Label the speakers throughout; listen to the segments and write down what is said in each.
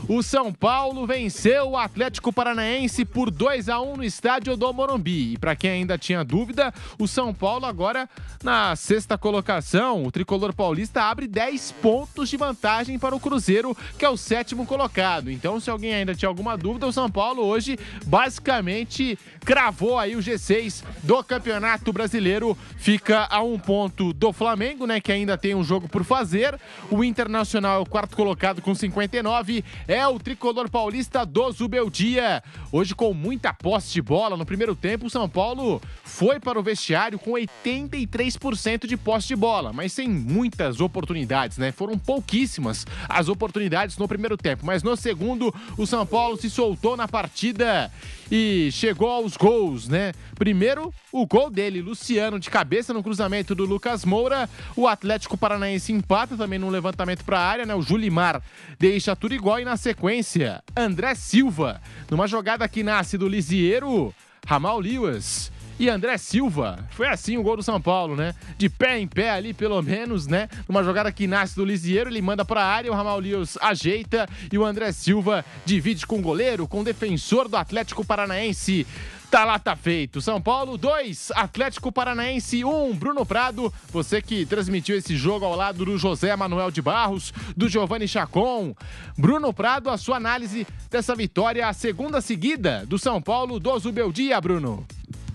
Speaker 1: O São Paulo venceu o Atlético Paranaense por 2-1 no estádio do Morumbi. E para quem ainda tinha dúvida, o São Paulo agora na sexta colocação, o tricolor paulista abre 10 pontos de vantagem para o Cruzeiro, que é o sétimo colocado. Então, se alguém ainda tinha alguma dúvida, o São Paulo hoje basicamente cravou aí o G6 do Campeonato Brasileiro. Fica a 1 ponto do Flamengo, né, que ainda tem um jogo por fazer. O Internacional é o quarto colocado com 59. É o tricolor paulista do Zubeldia. Hoje com muita posse de bola. No primeiro tempo, o São Paulo foi para o vestiário com 83% de posse de bola, mas sem muitas oportunidades, né? Foram pouquíssimas as oportunidades no primeiro tempo, mas no segundo, o São Paulo se soltou na partida e chegou aos gols, né? Primeiro, o gol dele, Luciano, de cabeça no cruzamento do Lucas Moura. O Atlético Paranaense empata também no levantamento para a área, né? O Julimar deixa tudo igual e na sequência, André Silva, numa jogada que nasce do Lisieiro, Ramal Lewis e André Silva. Foi assim o gol do São Paulo, né? De pé em pé ali, pelo menos, né? Uma jogada que nasce do Lisieiro, ele manda pra área, o Ramal Lewis ajeita e o André Silva divide com o goleiro, com o defensor do Atlético Paranaense. Tá lá, tá feito. São Paulo 2, Atlético Paranaense 1. Bruno Prado, você que transmitiu esse jogo ao lado do José Manuel de Barros, do Giovanni Chacon. Bruno Prado, a sua análise dessa vitória, a segunda seguida do São Paulo do Zubeldia, Bruno.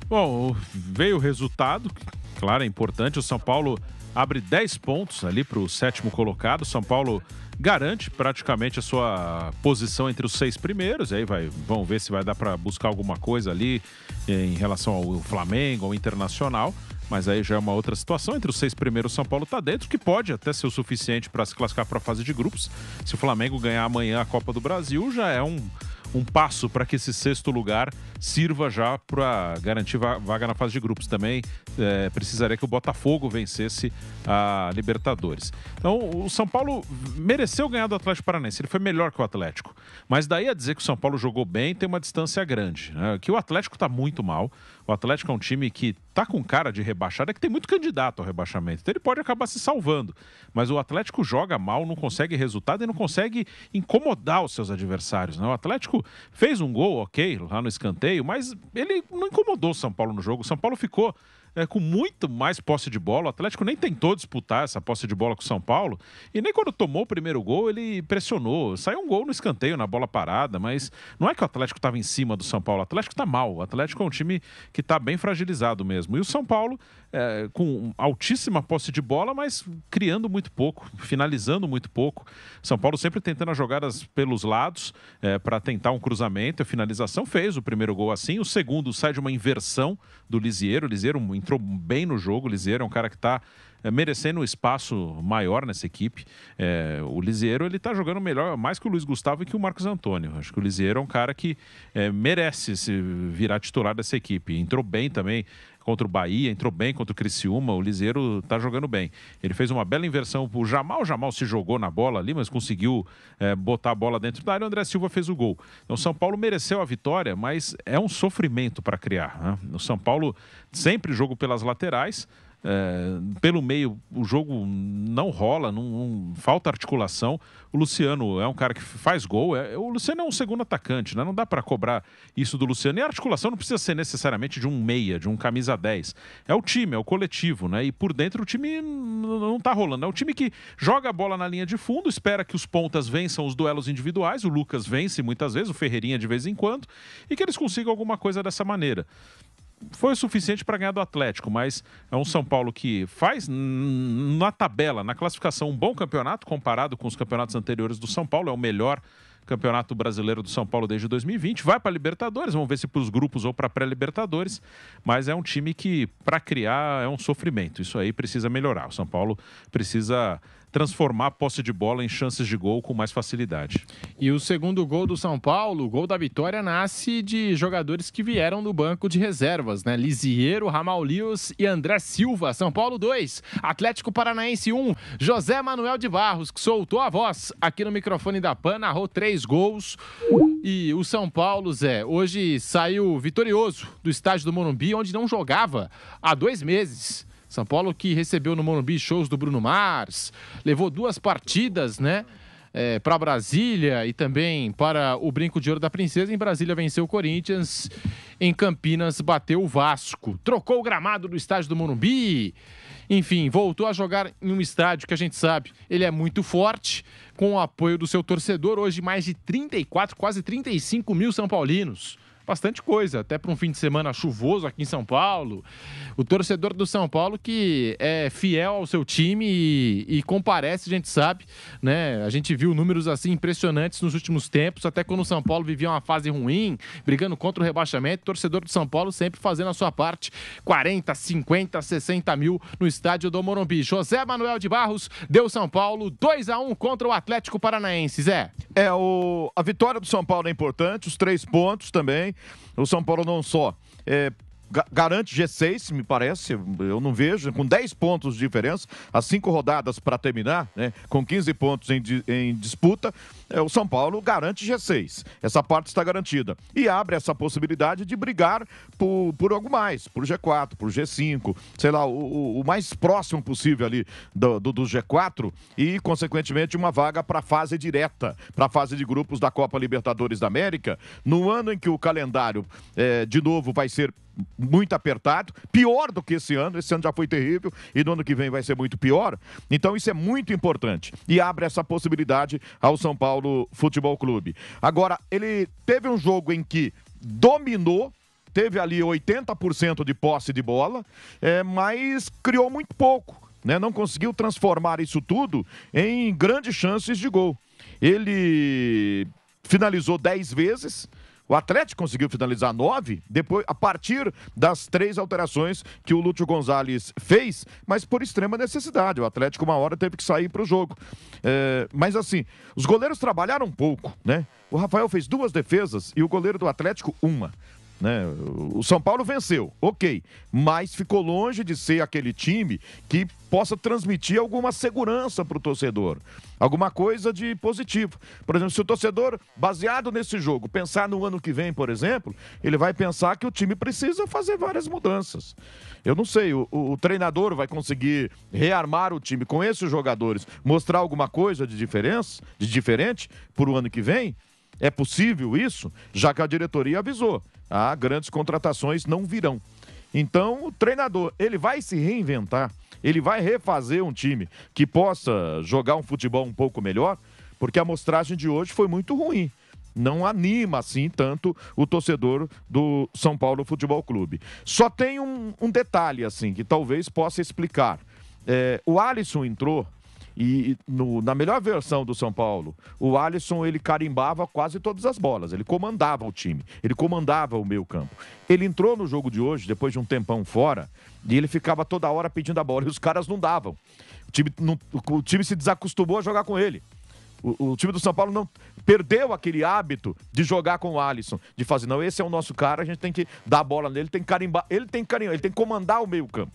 Speaker 2: Bom, veio o resultado, claro, é importante. O São Paulo abre 10 pontos ali para o sétimo colocado. O São Paulo garante praticamente a sua posição entre os 6 primeiros. Aí vamos ver se vai dar para buscar alguma coisa ali em relação ao Flamengo, ao Internacional. Mas aí já é uma outra situação. Entre os 6 primeiros, o São Paulo está dentro, que pode até ser o suficiente para se classificar para a fase de grupos. Se o Flamengo ganhar amanhã a Copa do Brasil, já é um passo para que esse 6º lugar sirva já para garantir vaga na fase de grupos. Também precisaria que o Botafogo vencesse a Libertadores. Então, o São Paulo mereceu ganhar do Atlético Paranaense. Ele foi melhor que o Atlético. Mas daí a dizer que o São Paulo jogou bem, tem uma distância grande, né? Que o Atlético está muito mal. O Atlético é um time que está com cara de rebaixado, é que tem muito candidato ao rebaixamento. Então ele pode acabar se salvando. Mas o Atlético joga mal, não consegue resultado e não consegue incomodar os seus adversários, né? O Atlético fez um gol, ok, lá no escanteio, mas ele não incomodou o São Paulo no jogo. O São Paulo ficou com muito mais posse de bola. O Atlético nem tentou disputar essa posse de bola com o São Paulo. E nem quando tomou o primeiro gol, ele pressionou. Saiu um gol no escanteio, na bola parada, mas não é que o Atlético estava em cima do São Paulo. O Atlético está mal. O Atlético é um time que está bem fragilizado mesmo. E o São Paulo, com altíssima posse de bola, mas criando muito pouco, finalizando muito pouco. São Paulo sempre tentando as jogadas pelos lados para tentar um cruzamento, a finalização. Fez o primeiro gol assim. O segundo sai de uma inversão do Lisieiro. O Lisieiro entrou bem no jogo. O Lisieiro é um cara que está merecendo um espaço maior nessa equipe. O Lisieiro, ele tá jogando melhor, mais que o Luiz Gustavo e que o Marcos Antônio. Acho que o Lisieiro é um cara que merece se virar titular dessa equipe. Entrou bem também contra o Bahia, entrou bem contra o Criciúma. O Lisieiro tá jogando bem. Ele fez uma bela inversão pro Jamal. O Jamal se jogou na bola ali, mas conseguiu botar a bola dentro da área. O André Silva fez o gol. Então o São Paulo mereceu a vitória, mas é um sofrimento para criar, né? O São Paulo sempre joga pelas laterais. Pelo meio o jogo não rola, não falta articulação. O Luciano é um cara que faz gol, o Luciano é um segundo atacante, né? Não dá para cobrar isso do Luciano. E a articulação não precisa ser necessariamente de um meia, de um camisa 10. É o time, é o coletivo, né? E por dentro o time não tá rolando. É o time que joga a bola na linha de fundo, espera que os pontas vençam os duelos individuais. O Lucas vence muitas vezes, o Ferreirinha de vez em quando, e que eles consigam alguma coisa dessa maneira. Foi o suficiente para ganhar do Atlético, mas é um São Paulo que faz na tabela, na classificação, um bom campeonato comparado com os campeonatos anteriores do São Paulo. É o melhor campeonato brasileiro do São Paulo desde 2020. Vai para a Libertadores, vamos ver se para os grupos ou para pré-Libertadores, mas é um time que, para criar, é um sofrimento. Isso aí precisa melhorar. O São Paulo precisa transformar a posse de bola em chances de gol com mais facilidade.
Speaker 1: E o segundo gol do São Paulo, o gol da vitória, nasce de jogadores que vieram do banco de reservas, né? Lisieiro, Ramal Lewis e André Silva. São Paulo 2, Atlético Paranaense 1. José Manuel de Barros, que soltou a voz aqui no microfone da PAN, narrou 3 gols. E o São Paulo, Zé, hoje saiu vitorioso do estádio do Morumbi, onde não jogava há 2 meses. São Paulo que recebeu no Morumbi shows do Bruno Mars, levou 2 partidas, né? para Brasília e também para o Brinco de Ouro da Princesa. Em Brasília venceu o Corinthians, em Campinas bateu o Vasco. Trocou o gramado do estádio do Morumbi. Enfim, voltou a jogar em um estádio que a gente sabe, ele é muito forte, com o apoio do seu torcedor. Hoje mais de 34, quase 35 mil São Paulinos. Bastante coisa, até para um fim de semana chuvoso aqui em São Paulo. O torcedor do São Paulo que é fiel ao seu time e comparece, a gente sabe, né? A gente viu números assim impressionantes nos últimos tempos, até quando o São Paulo vivia uma fase ruim, brigando contra o rebaixamento, o torcedor do São Paulo sempre fazendo a sua parte, 40, 50, 60 mil no estádio do Morumbi. José Manuel de Barros deu São Paulo 2-1 contra o Atlético Paranaense, Zé.
Speaker 3: A vitória do São Paulo é importante, os 3 pontos também. O São Paulo não só garante G6, me parece, eu não vejo, com 10 pontos de diferença, as 5 rodadas para terminar, né, com 15 pontos em disputa, o São Paulo garante G6. Essa parte está garantida. E abre essa possibilidade de brigar por algo mais, por G4, por G5, sei lá, o mais próximo possível ali do G4 e, consequentemente, uma vaga para a fase direta, para a fase de grupos da Copa Libertadores da América, no ano em que o calendário, de novo, vai ser muito apertado, pior do que esse ano já foi terrível e no ano que vem vai ser muito pior, então isso é muito importante e abre essa possibilidade ao São Paulo Futebol Clube. Agora, ele teve um jogo em que dominou, teve ali 80% de posse de bola, mas criou muito pouco, né? Não conseguiu transformar isso tudo em grandes chances de gol. Ele finalizou 10 vezes, o Atlético conseguiu finalizar 9, depois, a partir das 3 alterações que o Lúcio Gonzalez fez, mas por extrema necessidade. O Atlético, uma hora, teve que sair para o jogo. Mas, assim, os goleiros trabalharam pouco, né? O Rafael fez 2 defesas e o goleiro do Atlético, 1. Né? O São Paulo venceu, ok, mas ficou longe de ser aquele time que possa transmitir alguma segurança para o torcedor, alguma coisa de positivo. Por exemplo, se o torcedor, baseado nesse jogo, pensar no ano que vem, por exemplo, ele vai pensar que o time precisa fazer várias mudanças. Eu não sei, o treinador vai conseguir rearmar o time com esses jogadores, mostrar alguma coisa de diferente para o ano que vem? É possível isso? Já que a diretoria avisou. Grandes contratações não virão. Então, o treinador, ele vai se reinventar, ele vai refazer um time que possa jogar um futebol um pouco melhor, porque a amostragem de hoje foi muito ruim. Não anima, assim, tanto o torcedor do São Paulo Futebol Clube. Só tem um detalhe, assim, que talvez possa explicar. O Alisson entrou e na melhor versão do São Paulo, o Alisson, ele carimbava quase todas as bolas, ele comandava o time, ele comandava o meio campo. Ele entrou no jogo de hoje, depois de um tempão fora, e ele ficava toda hora pedindo a bola, e os caras não davam. O time se desacostumou a jogar com ele. O time do São Paulo não perdeu aquele hábito de jogar com o Alisson, de fazer, não, esse é o nosso cara, a gente tem que dar a bola nele, tem que carimbar, ele tem que comandar o meio campo.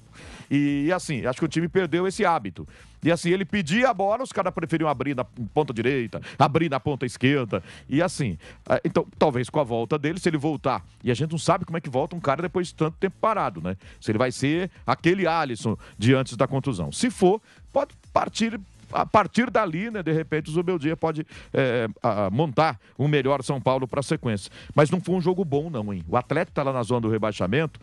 Speaker 3: E assim, acho que o time perdeu esse hábito. E assim, ele pedia a bola, os caras preferiam abrir na ponta direita, abrir na ponta esquerda. E assim, então, talvez com a volta dele, se ele voltar, e a gente não sabe como é que volta um cara depois de tanto tempo parado, né? Se ele vai ser aquele Alisson de antes da contusão. Se for, pode partir. A partir dali, né, de repente, o Zubeldia pode montar um melhor São Paulo para a sequência. Mas não foi um jogo bom, não, hein? O Atlético está lá na zona do rebaixamento,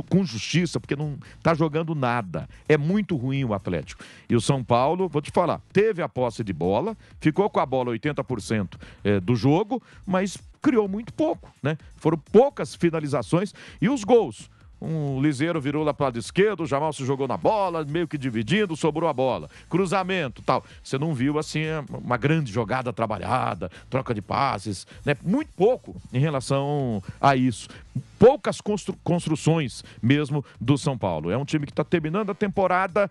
Speaker 3: com justiça, porque não está jogando nada. É muito ruim o Atlético. E o São Paulo, vou te falar, teve a posse de bola, ficou com a bola 80% do jogo, mas criou muito pouco, né? Foram poucas finalizações e os gols. Um Liseiro virou lá para o lado esquerdo, o Jamal se jogou na bola, meio que dividindo, sobrou a bola. Cruzamento, tal. Você não viu, assim, uma grande jogada trabalhada, troca de passes, né? Muito pouco em relação a isso. Poucas construções mesmo do São Paulo. É um time que está terminando a temporada,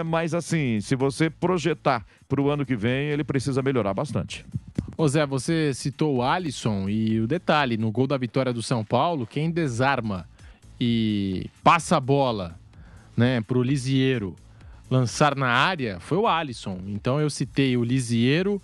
Speaker 3: mas assim, se você projetar para o ano que vem, ele precisa melhorar bastante.
Speaker 1: Ô Zé, você citou o Alisson e o detalhe, no gol da vitória do São Paulo, quem desarma e passa a bola, né, pro Liziero lançar na área foi o Alisson. Então eu citei o Liziero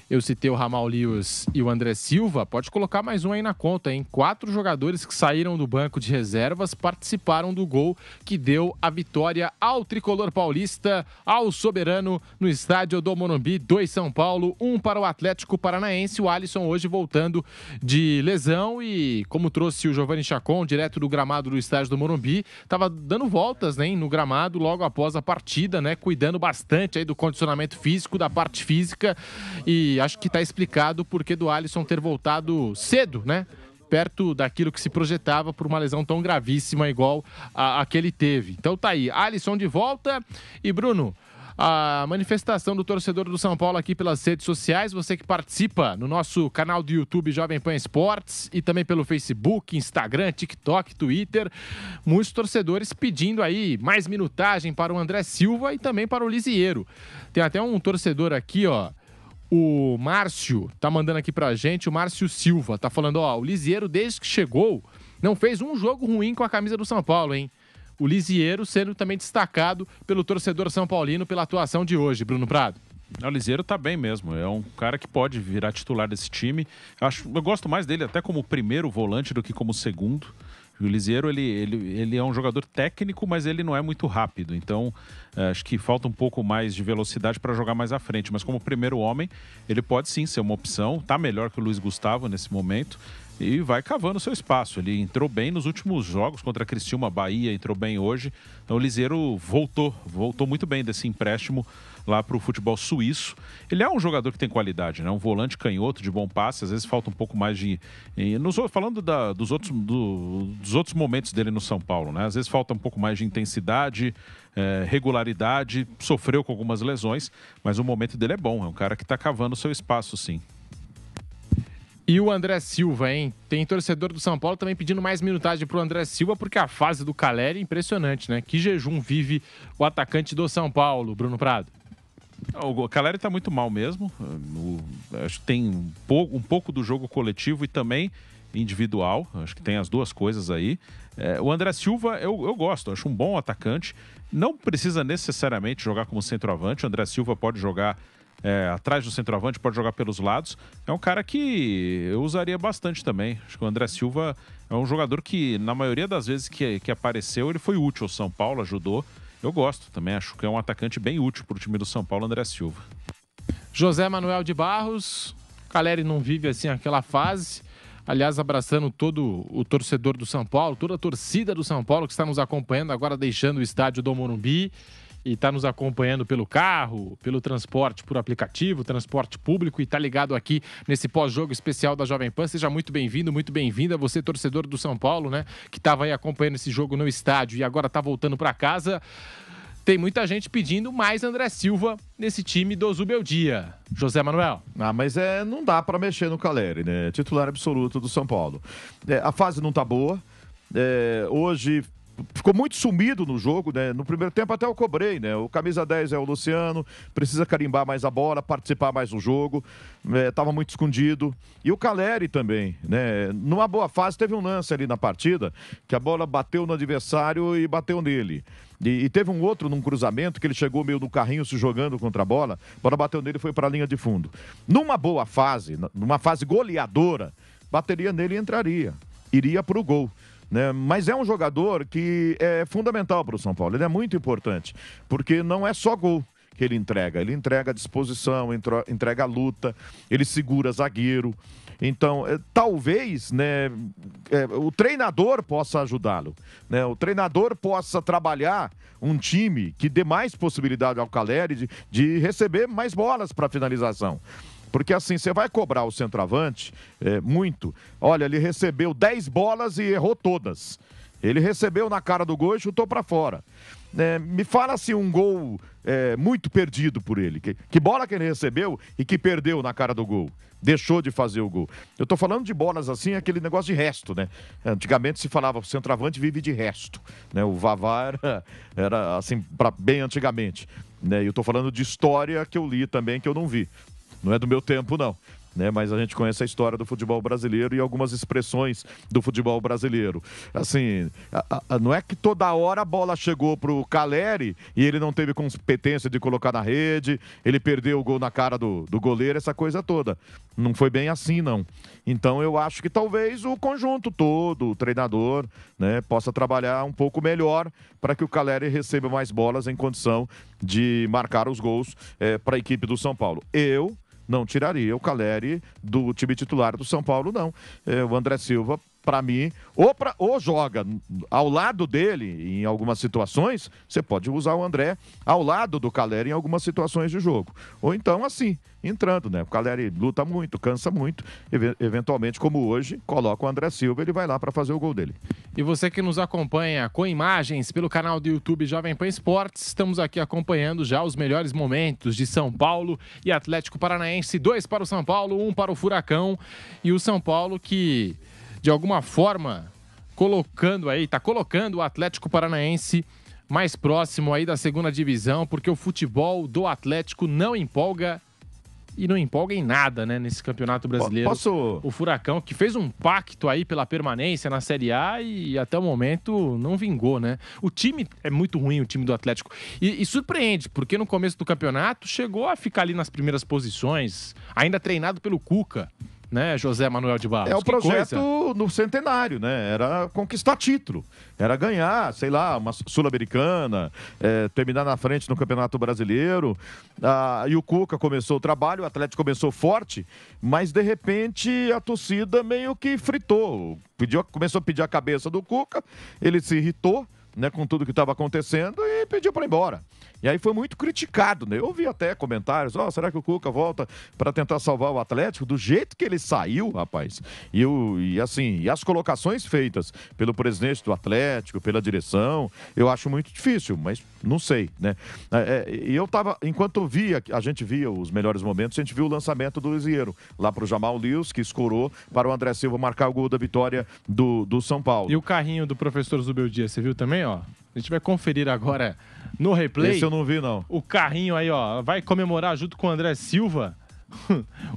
Speaker 1: Eu citei o Ramal Lewis e o André Silva, pode colocar mais um aí na conta, hein? 4 jogadores que saíram do banco de reservas participaram do gol que deu a vitória ao tricolor paulista, ao soberano, no estádio do Morumbi. 2 São Paulo, 1 para o Atlético Paranaense. O Alisson hoje voltando de lesão e, como trouxe o Giovanni Chacon, direto do gramado do estádio do Morumbi, estava dando voltas, né, no gramado logo após a partida, né, cuidando bastante aí do condicionamento físico, da parte física, e acho que está explicado o porquê do Alisson ter voltado cedo, né? Perto daquilo que se projetava por uma lesão tão gravíssima igual a que ele teve. Então tá aí, Alisson de volta. E Bruno, a manifestação do torcedor do São Paulo aqui pelas redes sociais, você que participa no nosso canal do YouTube Jovem Pan Esportes e também pelo Facebook, Instagram, TikTok, Twitter, muitos torcedores pedindo aí mais minutagem para o André Silva e também para o Lisieiro. Tem até um torcedor aqui, ó, o Márcio, tá mandando aqui pra gente, o Márcio Silva, tá falando, ó, o Lisieiro desde que chegou não fez um jogo ruim com a camisa do São Paulo, hein? O Lisieiro sendo também destacado pelo torcedor são paulino pela atuação de hoje, Bruno Prado.
Speaker 2: O Lisieiro tá bem mesmo, é um cara que pode virar titular desse time. Eu gosto mais dele até como primeiro volante do que como segundo. O Lisieiro, ele é um jogador técnico, mas ele não é muito rápido. Então, acho que falta um pouco mais de velocidade para jogar mais à frente. Mas como primeiro homem, ele pode sim ser uma opção. Tá melhor que o Luiz Gustavo nesse momento. E vai cavando seu espaço. Ele entrou bem nos últimos jogos contra a Criciúma, Bahia, entrou bem hoje. Então o Lisieiro voltou muito bem desse empréstimo lá para o futebol suíço. Ele é um jogador que tem qualidade, né? Um volante canhoto de bom passe, às vezes falta um pouco mais de... Falando dos outros momentos dele no São Paulo, né? Às vezes falta um pouco mais de intensidade, regularidade, sofreu com algumas lesões, mas o momento dele é bom, é um cara que está cavando seu espaço, sim.
Speaker 1: E o André Silva, hein? Tem torcedor do São Paulo também pedindo mais minutagem pro André Silva, porque a fase do Caleri é impressionante, né? Que jejum vive o atacante do São Paulo, Bruno Prado?
Speaker 2: O Caleri tá muito mal mesmo. Acho que tem um pouco do jogo coletivo e também individual. Acho que tem as duas coisas aí. O André Silva, eu gosto. Acho um bom atacante. Não precisa necessariamente jogar como centroavante. O André Silva pode jogar atrás do centroavante, pode jogar pelos lados. É um cara que eu usaria bastante também. Acho que o André Silva é um jogador que, na maioria das vezes que apareceu, ele foi útil ao São Paulo, ajudou. Eu gosto também, acho que é um atacante bem útil para o time do São Paulo, André Silva.
Speaker 1: José Manuel de Barros, Caleri não vive assim aquela fase. Aliás, abraçando todo o torcedor do São Paulo, toda a torcida do São Paulo que está nos acompanhando agora, deixando o estádio do Morumbi e está nos acompanhando pelo carro, pelo transporte por aplicativo, transporte público, e está ligado aqui nesse pós-jogo especial da Jovem Pan. Seja muito bem-vindo, muito bem-vinda, você torcedor do São Paulo, né, que estava aí acompanhando esse jogo no estádio e agora está voltando para casa. Tem muita gente pedindo mais André Silva nesse time do Zubeldia. José Manuel.
Speaker 3: Mas não dá para mexer no Caleri, né? Titular absoluto do São Paulo. A fase não tá boa. Hoje ficou muito sumido no jogo, né? No primeiro tempo até eu cobrei, né? O camisa 10 é o Luciano, precisa carimbar mais a bola, participar mais do jogo, tava muito escondido. E o Caleri também, né? Numa boa fase teve um lance ali na partida, que a bola bateu no adversário e bateu nele. E teve um outro num cruzamento que ele chegou meio no carrinho se jogando contra a bola bateu nele e foi para a linha de fundo. Numa boa fase, numa fase goleadora, bateria nele e entraria, iria para o gol. Né? Mas é um jogador que é fundamental para o São Paulo, ele é muito importante, porque não é só gol que ele entrega disposição, entrega a luta, ele segura zagueiro. Então, talvez, né, o treinador possa ajudá-lo, né? O treinador possa trabalhar um time que dê mais possibilidade ao Caleri de receber mais bolas para finalização. Porque assim, você vai cobrar o centroavante muito. Olha, ele recebeu 10 bolas e errou todas. Ele recebeu na cara do gol e chutou para fora. Me fala assim um gol muito perdido por ele. Que bola que ele recebeu e que perdeu na cara do gol. Deixou de fazer o gol. Eu tô falando de bolas assim, aquele negócio de resto, né? Antigamente se falava, o centroavante vive de resto. Né? O Vavá era assim, bem antigamente. Né? E eu tô falando de história que eu li também, que eu não vi. Não é do meu tempo, não. né? Mas a gente conhece a história do futebol brasileiro e algumas expressões do futebol brasileiro. Assim, não é que toda hora a bola chegou pro Caleri e ele não teve competência de colocar na rede, ele perdeu o gol na cara do goleiro, essa coisa toda. Não foi bem assim, não. Então eu acho que talvez o conjunto todo, o treinador, né, possa trabalhar um pouco melhor para que o Caleri receba mais bolas em condição de marcar os gols para a equipe do São Paulo. Eu não tiraria o Caleri do time titular do São Paulo, não. O André Silva, para mim, ou joga ao lado dele em algumas situações, você pode usar o André ao lado do Caleri em algumas situações de jogo. Ou então, assim, entrando, né? O Caleri luta muito, cansa muito, eventualmente, como hoje, coloca o André Silva, ele vai lá para fazer o gol dele.
Speaker 1: E você que nos acompanha com imagens pelo canal do YouTube Jovem Pan Esportes, estamos aqui acompanhando já os melhores momentos de São Paulo e Atlético Paranaense, 2 para o São Paulo, 1 para o Furacão, e o São Paulo que, de alguma forma, tá colocando o Atlético Paranaense mais próximo aí da segunda divisão, porque o futebol do Atlético não empolga e não empolga em nada, né, nesse Campeonato Brasileiro. O Furacão, que fez um pacto aí pela permanência na Série A e até o momento não vingou, né? O time é muito ruim, o time do Atlético. E surpreende, porque no começo do campeonato chegou a ficar ali nas primeiras posições, ainda treinado pelo Cuca, né, José Manuel de Barros.
Speaker 3: É o projeto no centenário, né? Era conquistar título, era ganhar, sei lá, uma Sul-Americana, terminar na frente no Campeonato Brasileiro. E o Cuca começou o trabalho, o Atlético começou forte, mas de repente a torcida meio que fritou. Começou a pedir a cabeça do Cuca, ele se irritou, né, com tudo que estava acontecendo e pediu para ir embora. E aí foi muito criticado, né? Eu ouvi até comentários, será que o Cuca volta para tentar salvar o Atlético? Do jeito que ele saiu, rapaz, e as colocações feitas pelo presidente do Atlético, pela direção, eu acho muito difícil, mas não sei, né? E eu tava, enquanto a gente via os melhores momentos, a gente viu o lançamento do Lisieiro, lá pro Jamal Lewis, que escorou para o André Silva marcar o gol da vitória do São Paulo.
Speaker 1: E o carrinho do professor Zubeldia, você viu também, ó? A gente vai conferir agora no replay.
Speaker 3: Esse eu não vi, não.
Speaker 1: O carrinho aí, ó, vai comemorar junto com o André Silva.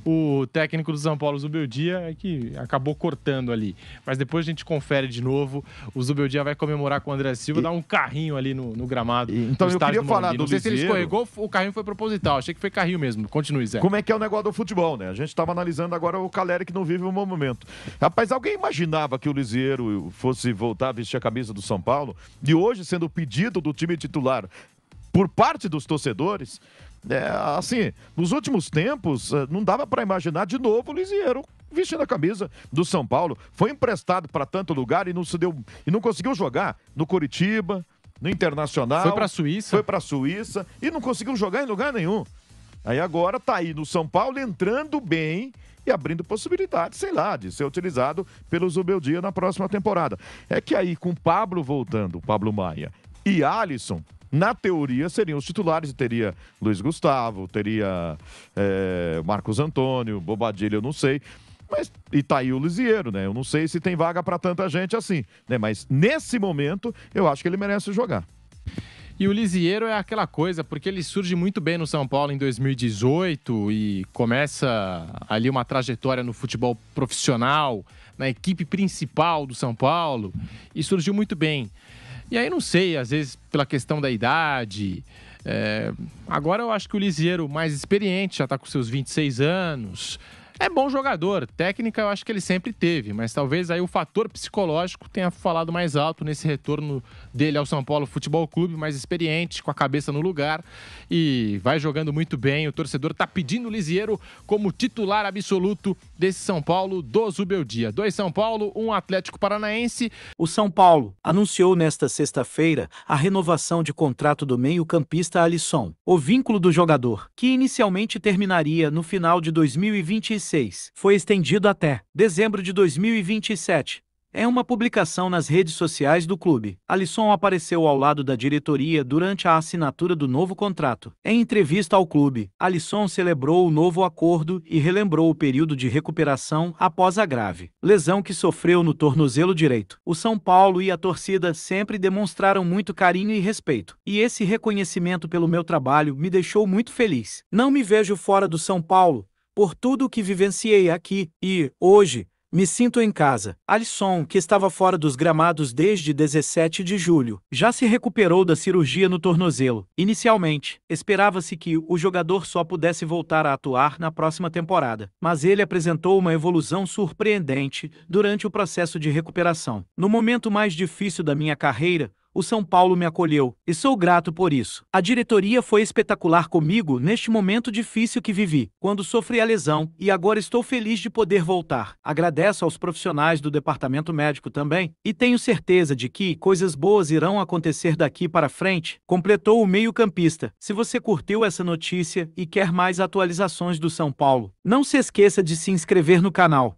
Speaker 1: O técnico do São Paulo, Zubeldia, que acabou cortando ali. Mas depois a gente confere de novo. O Zubeldia vai comemorar com o André Silva, dar um carrinho ali no gramado.
Speaker 3: Então eu queria falar do
Speaker 1: Não sei se ele
Speaker 3: Lisieiro.
Speaker 1: escorregou, o carrinho foi proposital. Achei que foi carrinho mesmo. Continue, Zé.
Speaker 3: Como é que é o negócio do futebol, né? A gente estava analisando agora o Caleri que não vive um bom momento. Rapaz, alguém imaginava que o Lisieiro fosse voltar a vestir a camisa do São Paulo? E hoje, sendo o pedido do time titular por parte dos torcedores, assim, nos últimos tempos, não dava para imaginar de novo o Lisieiro vestindo a camisa do São Paulo. Foi emprestado para tanto lugar e não conseguiu jogar no Coritiba, no Internacional.
Speaker 1: Foi para a Suíça
Speaker 3: e não conseguiu jogar em lugar nenhum. Aí agora tá aí no São Paulo entrando bem e abrindo possibilidade, sei lá, de ser utilizado pelo Zubeldia na próxima temporada. É que aí com o Pablo voltando, o Pablo Maia e Alisson, na teoria, seriam os titulares. Teria Luiz Gustavo, teria Marcos Antônio, Bobadilha, eu não sei. E tá aí o Lisieiro, né? Eu não sei se tem vaga para tanta gente assim, né? Mas nesse momento, eu acho que ele merece jogar.
Speaker 1: E o Lisieiro é aquela coisa, porque ele surge muito bem no São Paulo em 2018 e começa ali uma trajetória no futebol profissional, na equipe principal do São Paulo, e surgiu muito bem. E aí, não sei, às vezes pela questão da idade. Agora eu acho que o Lisieiro, mais experiente, já está com seus 26 anos. É bom jogador, técnica eu acho que ele sempre teve, mas talvez aí o fator psicológico tenha falado mais alto nesse retorno dele ao São Paulo Futebol Clube, mais experiente, com a cabeça no lugar e vai jogando muito bem. O torcedor tá pedindo o Lisieiro como titular absoluto desse São Paulo do Zubeldia. 2 São Paulo, 1 Atlético Paranaense.
Speaker 4: O São Paulo anunciou nesta sexta-feira a renovação de contrato do meio-campista Alisson. O vínculo do jogador, que inicialmente terminaria no final de 2026, foi estendido até dezembro de 2027. Em uma publicação nas redes sociais do clube, Alisson apareceu ao lado da diretoria durante a assinatura do novo contrato. Em entrevista ao clube, Alisson celebrou o novo acordo e relembrou o período de recuperação após a grave lesão que sofreu no tornozelo direito. O São Paulo e a torcida sempre demonstraram muito carinho e respeito, e esse reconhecimento pelo meu trabalho me deixou muito feliz. Não me vejo fora do São Paulo, por tudo o que vivenciei aqui e, hoje, me sinto em casa. Alisson, que estava fora dos gramados desde 17 de julho, já se recuperou da cirurgia no tornozelo. Inicialmente, esperava-se que o jogador só pudesse voltar a atuar na próxima temporada, mas ele apresentou uma evolução surpreendente durante o processo de recuperação. No momento mais difícil da minha carreira, o São Paulo me acolheu, e sou grato por isso. A diretoria foi espetacular comigo neste momento difícil que vivi, quando sofri a lesão, e agora estou feliz de poder voltar. Agradeço aos profissionais do departamento médico também, e tenho certeza de que coisas boas irão acontecer daqui para frente, completou o meio-campista. Se você curtiu essa notícia e quer mais atualizações do São Paulo, não se esqueça de se inscrever no canal.